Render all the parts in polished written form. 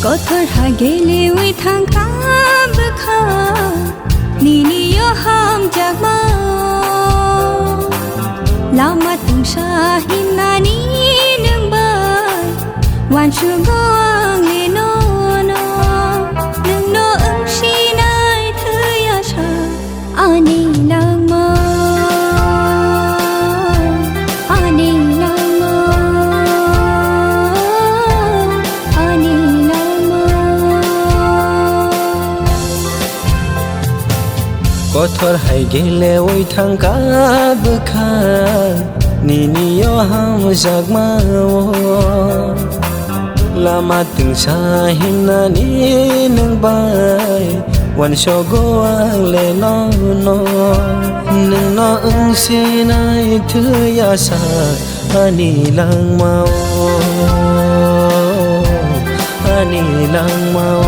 kothor ha geleui thangkha bkha nini yo ham jagma lama tungsa himnani nang bai wan shugang le no no nang no ang sinai thya sha ani nang ma kothor hai geleui thangkha bkha nini yo ham jagma lama tungsa himnani nang bai wan shogoang le no no nang no ang sinai thya sa ani lang mau ani lang mau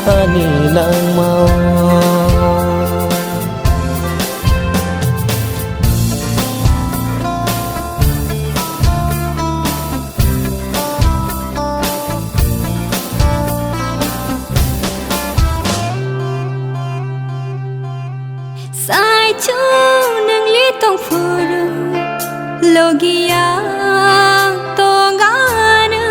ani lang mau sai chu nang li tong furu logia tongana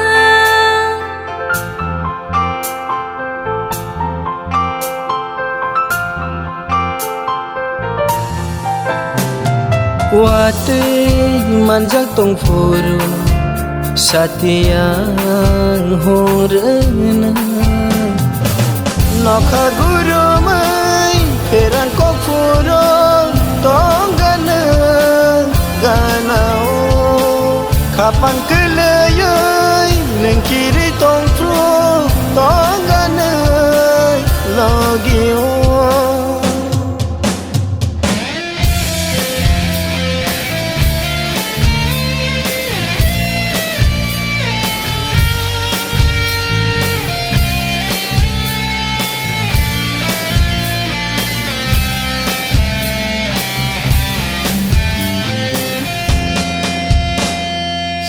wate manjak tong furu satiyang horena nokha guru mai peran ko furu tonggana ganao kapan keleyai neng kiri tong furu tonggana logio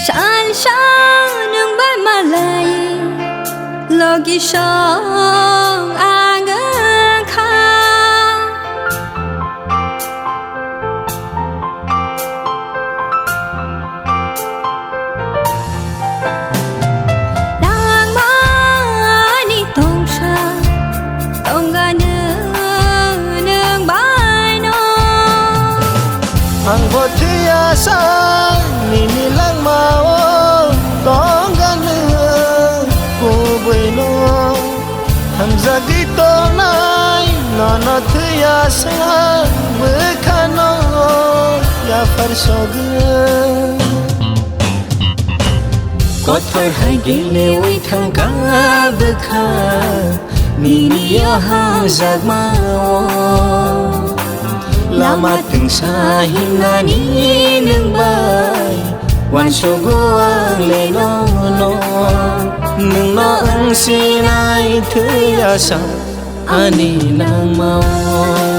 shan shan nang bai malai logi shong aga kha nang ma ni tong sha tong ga nang bai no ang bothia sa nini lang mau tonggana ko bueno ham jagi to nai nana thya sa bkhano ya farsog kothor hai geleui thangkha bkha nini yo ham jagma lama tungsa himnani nang bai wan shogoang le no no nang no ang sinai thya sa ani lang mau